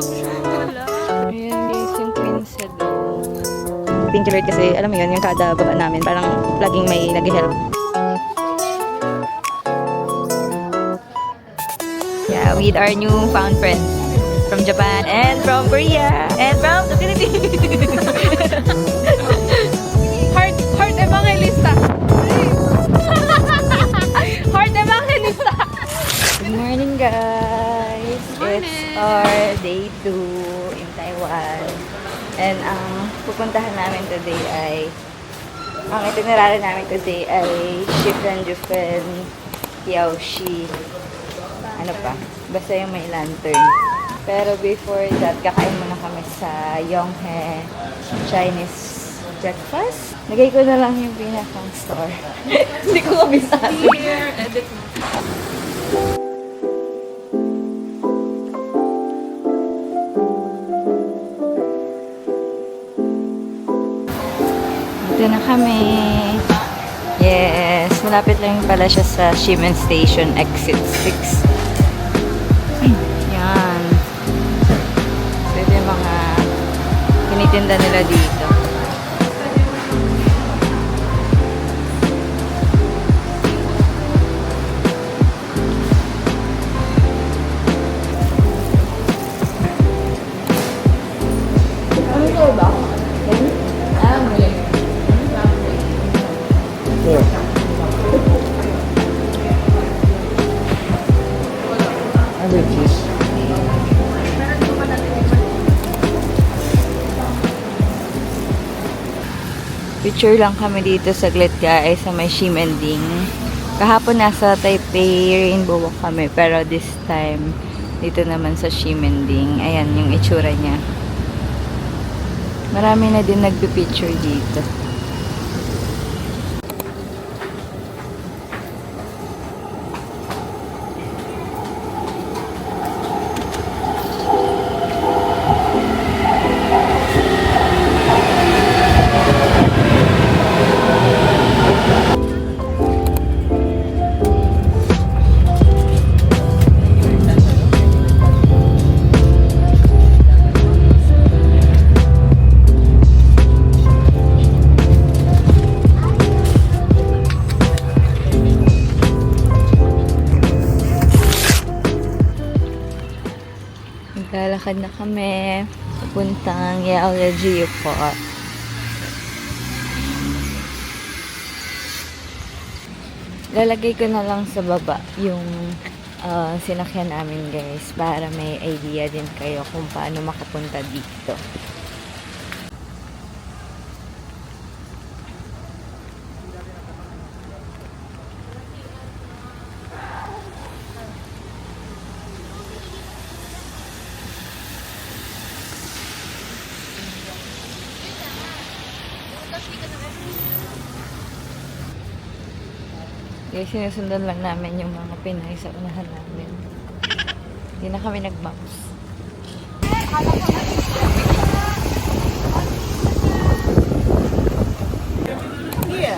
bago siya mawala. Ayan guys, yung Queen sa Pink alert kasi, alam mo yun, yung kada baba namin, parang laging may nag-help. Yeah, with our new found friends from Japan and from Korea and from the Philippines. Heart Evangelista. Heart Evangelista. Good morning guys! Morning. It's our day 2 in Taiwan. And ang pupuntahan namin today ay, ang itinerary namin today ay Shifen Yaoshi. Ano pa? Basta yung may lantern. Pero before that, kakain muna kami sa Yonghe Chinese breakfast. Lagay ko na lang yung pinakang store. Hindi ko kabisado. Here, edit mo. Dito na kami. Yes, malapit lang pala siya sa Shimen Station, exit 6. Yan. So, ito yung mga tinitinda nila dito. Ano ito ba? Muli. Ano yung cheese? Picture lang kami dito saglit guys sa may Ximending. Kahapon nasa Taipei Rainbow Walk kami pero this time dito naman sa Ximending. Ayan yung itsura niya. Marami na din nagpi-picture dito. Naglalakad na kami papuntang Yaoyangeo Park. Lalagay ko na lang sa baba yung sinakyan namin guys para may idea din kayo kung paano makapunta dito. Guys, sinusundan lang namin yung mga Pinay sa unahan namin. Hindi na kami nag-bounce. Here,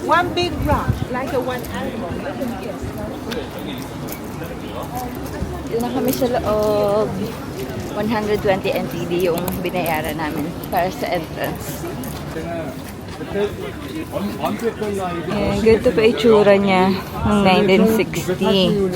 one big rock, like a one animal. Dito na kami sa loob. 120 NTD yung binayaran namin para sa entrance. Ayan, ganito pa itsura niya ng 1960.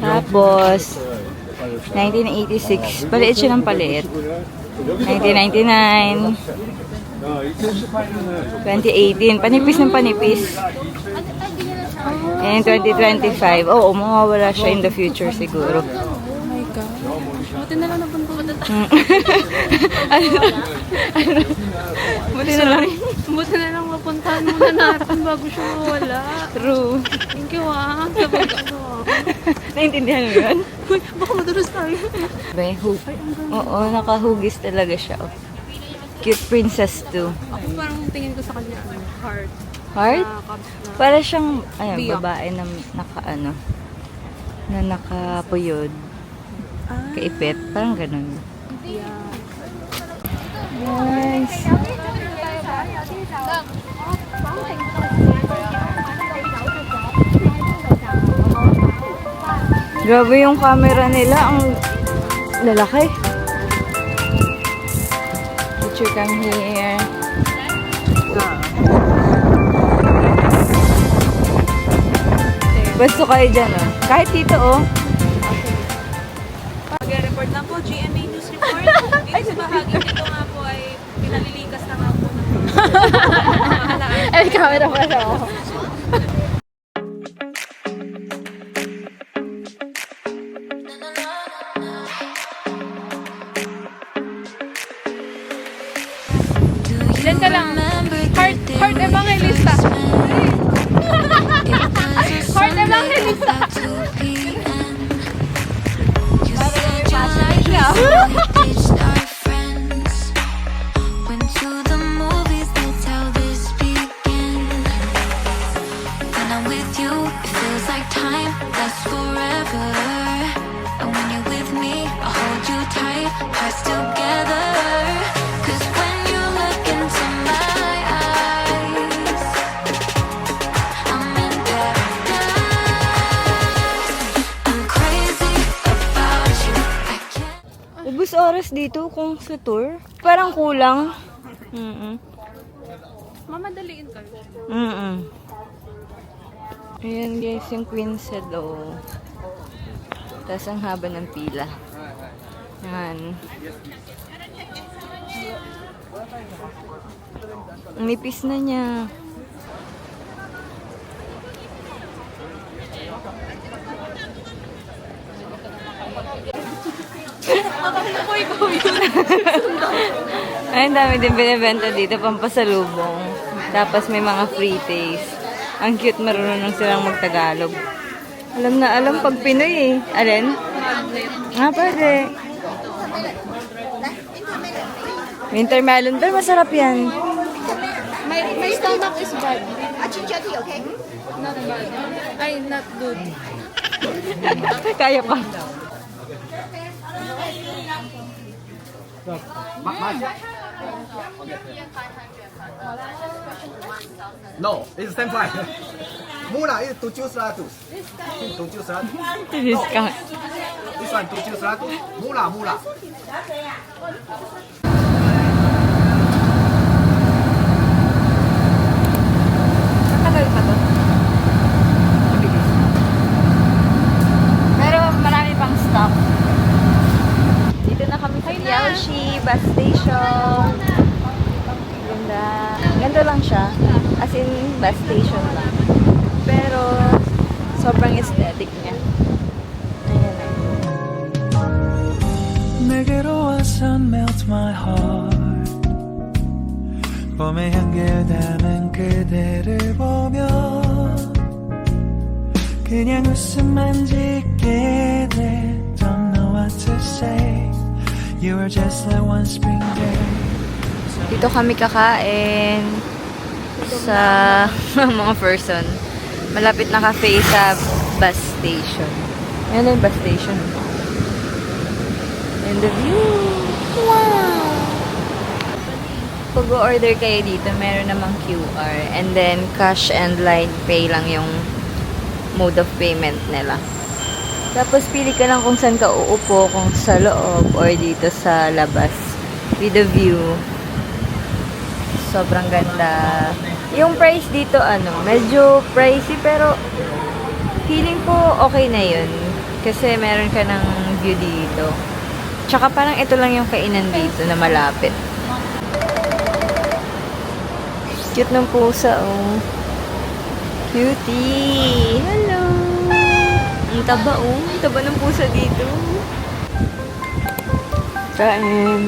Tapos, 1986, paliit siya ng paliit. 1999, 2018, panipis ng panipis. And 2025, oo, mawawala siya in the future siguro. Oh my God. Buti na lang napunta ko dito. Buti na lang. Buti na lang mapuntahan muna natin bago siya mawala. True. Thank you ah. Sabag ano ah. Naintindihan mo yun? Uy, baka madulas tayo. Bay, oo, nakahugis talaga siya. Oh. Cute princess too. Ako parang tingin ko sa kanya, ano, heart. Heart? Na Para siyang, ayun, Biyak. babae na na nakapuyod. Kaipit. Parang ganun. yeah. Nice. Grabe yung camera nila. Ang Lalaki. Picture come here. Pwesto kayo dyan, oh. Kahit dito, oh. Mag-report lang po, GMA News Report. Dito sa bahagi nito nga po ay pinalilikas na nga po ng Ay, camera pala ako. Diyan ka lang. Heart evangelista. Heart evangelista. Ubus oras dito kung sa tour. Parang kulang. Mamadaliin kayo. Ayan guys, yung Queen said, oh. Tapos ang haba ng pila. Yan. Ang nipis na niya. Ay, ang dami din binibenta dito, pampasalubong. Tapos may mga free taste. Ang cute, marunong silang magtagalog. Alam na alam pag Pinoy eh. Alin? Ah, pwede. Winter melon, pero masarap yan. My stomach is bad. Not bad. Ay, not good. Kaya pa. No, it's same price. Mula is 700. 700. Discount. This one 700. Mula. Matagal pa to. Pero marami pang stock. Dito na kami sa Yaoshi bus station. Ganda. Ganda lang siya. As in, bus station lang. Pero, sobrang aesthetic niya. Ayan na. 내게로 와서 melt my heart 봄의 향기를 담은 그대를 보며 그냥 웃음만 짓게 돼 Don't know what to say You were just like one spring day Dito kami kakain sa mga person. Malapit na cafe sa bus station. Ayan na yung bus station. And the view. Wow! Pag order kayo dito, meron namang QR. And then, cash and line pay lang yung mode of payment nila. Tapos, pili ka lang kung saan ka uupo, kung sa loob or dito sa labas. With the view. Sobrang ganda. Yung price dito, medyo pricey, pero feeling ko okay na yun. Kasi meron ka ng view dito. Tsaka parang ito lang yung kainan dito na malapit. Cute ng pusa, oh. Cutie! Hello! Ang taba, oh. Ang taba ng pusa dito. Kain.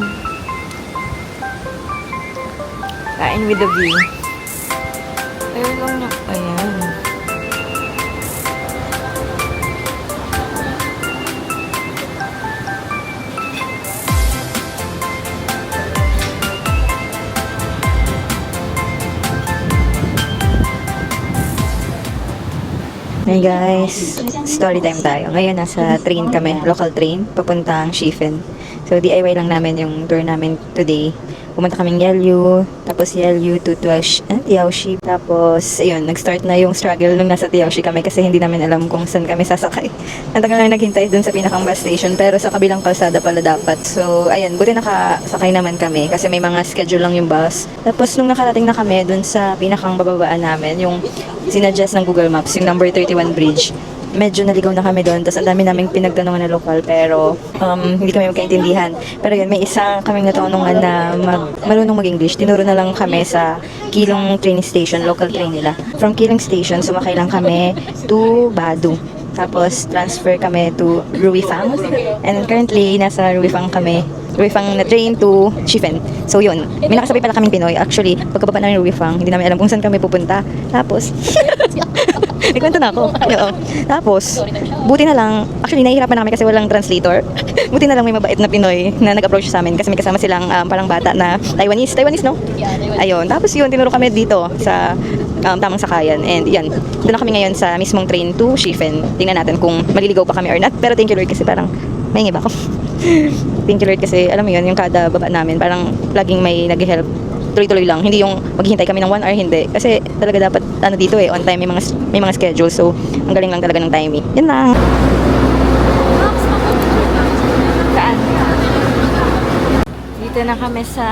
Kain with the view. Ayun lang na. Ayan. Hey guys, story time tayo. Ngayon nasa train kami, local train, papuntang Shifen. So DIY lang namin yung tour namin today. pumunta kaming Yelyu, tapos Yelyu to Tiaoshi. Tapos, ayun, nag-start na yung struggle nung nasa Tiaoshi kami kasi hindi namin alam kung saan kami sasakay. Ang tagal na naghintay dun sa pinakang bus station, pero sa kabilang kalsada pala dapat. So, ayun, buti nakasakay naman kami kasi may mga schedule lang yung bus. Tapos, nung nakarating na kami dun sa pinakang bababaan namin, yung sinadjust ng Google Maps, yung number 31 bridge, medyo naligaw na kami doon. Tapos ang dami naming pinagtanungan na lokal pero hindi kami magkaintindihan. Pero yun, may isa kaming natanungan na marunong mag-English. Tinuro na lang kami sa Keelung train station, local train nila. From Keelung station, sumakay lang kami to Badu. Tapos transfer kami to Ruifang. And currently, nasa Ruifang kami. Ruifang na train to Shifen. So yun, may nakasabay pala kaming Pinoy. Actually, pagkababa namin Ruifang, hindi namin alam kung saan kami pupunta. Tapos, may kwento na ako. Oo. Tapos, buti na lang, actually nahihirapan na kami kasi walang translator. Buti na lang may mabait na Pinoy na nag-approach sa amin kasi may kasama silang parang bata na Taiwanese, no? Ayun. Tapos yun, tinuro kami dito sa tamang sakayan. And yan, doon na kami ngayon sa mismong train to Shifen. Tingnan natin kung maliligaw pa kami or not. Pero thank you Lord kasi parang may ba ako. Thank you Lord kasi alam mo yun, yung kada baba namin parang laging may nag-help. Tuloy-tuloy lang, hindi yung maghihintay kami ng 1 hour, hindi. Kasi talaga dapat dito on time, may mga schedule. So, ang galing lang talaga ng timing. Yan lang. Saan? Dito na kami sa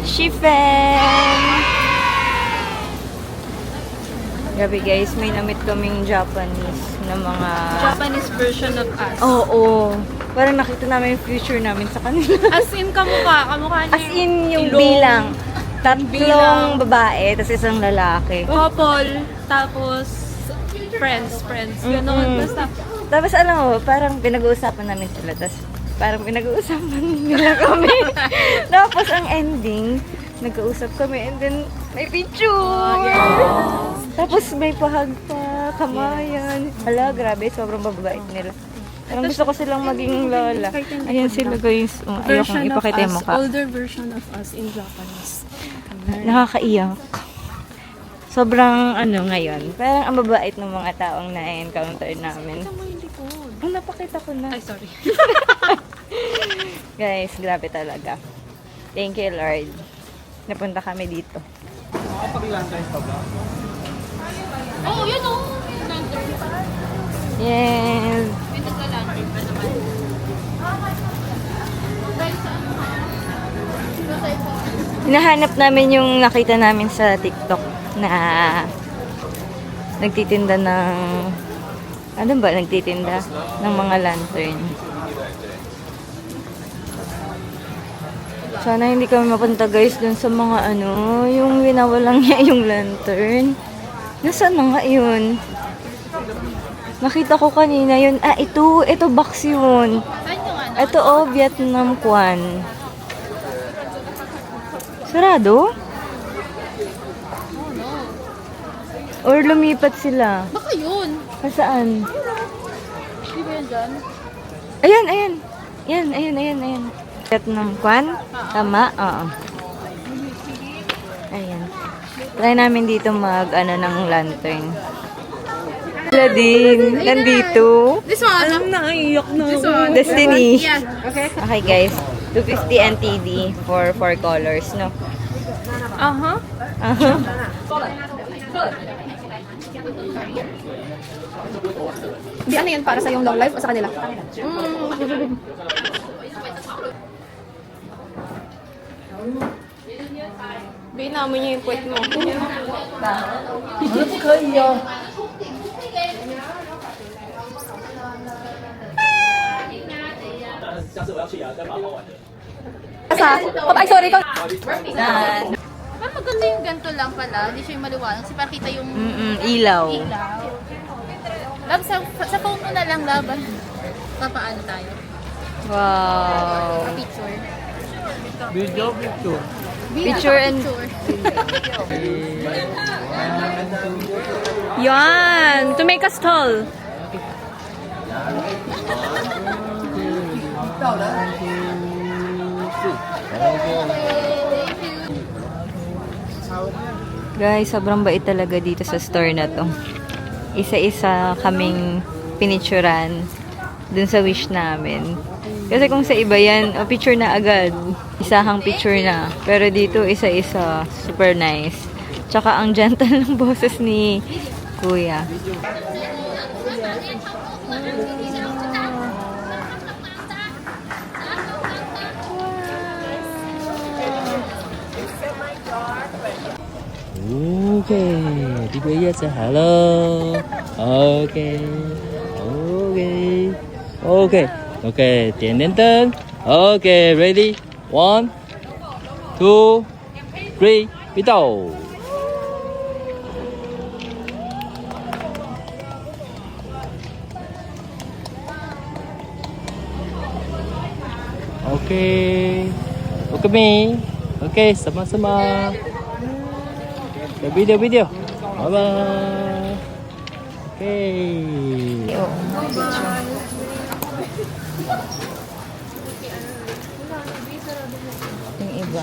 Shifen. Grabe guys, may namit kaming Japanese na mga... Japanese version of us. Oo. Parang nakita namin yung future namin sa kanila. As in, kamukha niya. As in, yung ilong. bilang. Tatlong Bilang. babae, tapos isang lalaki. Couple, tapos friends. Ganon. Basta, Tapos alam mo, parang pinag-uusapan namin sila. Tapos parang pinag-uusapan nila kami. Tapos ang ending, nagkausap kami and then may picture. Tapos may pahag pa, kamayan. Hala, grabe, sobrang babait nila. Parang gusto ko silang maging lola. Ayan sila guys. Ayokong ipakita yung mukha. older version of us in Japanese. Nakakaiyak. Sobrang ngayon. Parang ang babait ng mga taong na-encounter namin. Ang napakita ko na. Ay, sorry. Guys, grabe talaga. Thank you, Lord. Napunta kami dito. Oh, yun o. Yes. Hinahanap namin yung nakita namin sa TikTok na nagtitinda ng nagtitinda ng mga lantern. Sana hindi kami mapunta guys dun sa mga yung winawalang niya yung lantern. Nasaan na nga yun? Nakita ko kanina yun. Ito box yun. Ito Vietnam Kwan. Sarado? Or lumipat sila? Baka yun. Saan? Di ba yan dyan? Ayan. Vietnam Kwan? Tama? Oo. Ayan. Try namin dito ng lantern. Sila din. Nandito. This one. Alam na, iyak na. This one. Destiny. Yeah. Okay guys. 250 NTD for 4 colors, no? Uh-huh. Di ano yan para sa yung long life o sa kanila? Bina mo niya yung puwet mo. Ay, sorry ko. Parang maganda yung ganito lang pala. Hindi siya yung maliwanag. Kasi parang kita yung Ilaw. ilaw. Lab, sa phone mo na lang, Lab. Papaano tayo? Wow. Picture. Picture and... Yan! To make us tall. Guys, sobrang bait talaga dito sa store na to. Isa-isa kaming pinicturan dun sa wish namin. Kasi kung sa iba yan, picture na agad. Isahang picture na. Pero dito, isa-isa. Super nice. Tsaka ang gentle ng boses ni Kuya. OK，这个叶子好了。OK，点点灯。OK，ready， 1 2 3， 闭到。OK，look at me。OK， sama-sama。Video. Bye-bye. Okay. Yung iba.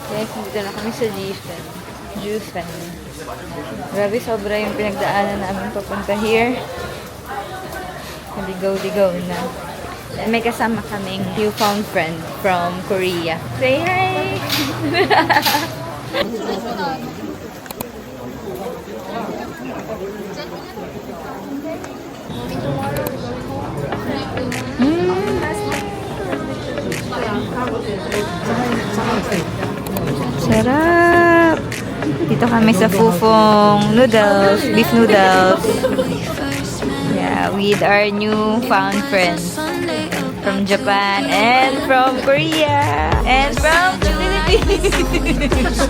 Guys, dito na kami sa Jufen. Grabe, sobra yung pinagdaanan namin papunta here. Ligaw-ligaw na. And may kasama kaming newfound friend from Korea. Say hi! Sarap! Dito kami sa Fufong noodles, beef noodles. Yeah, with our newfound friends from Japan and from Korea and from the Philippines.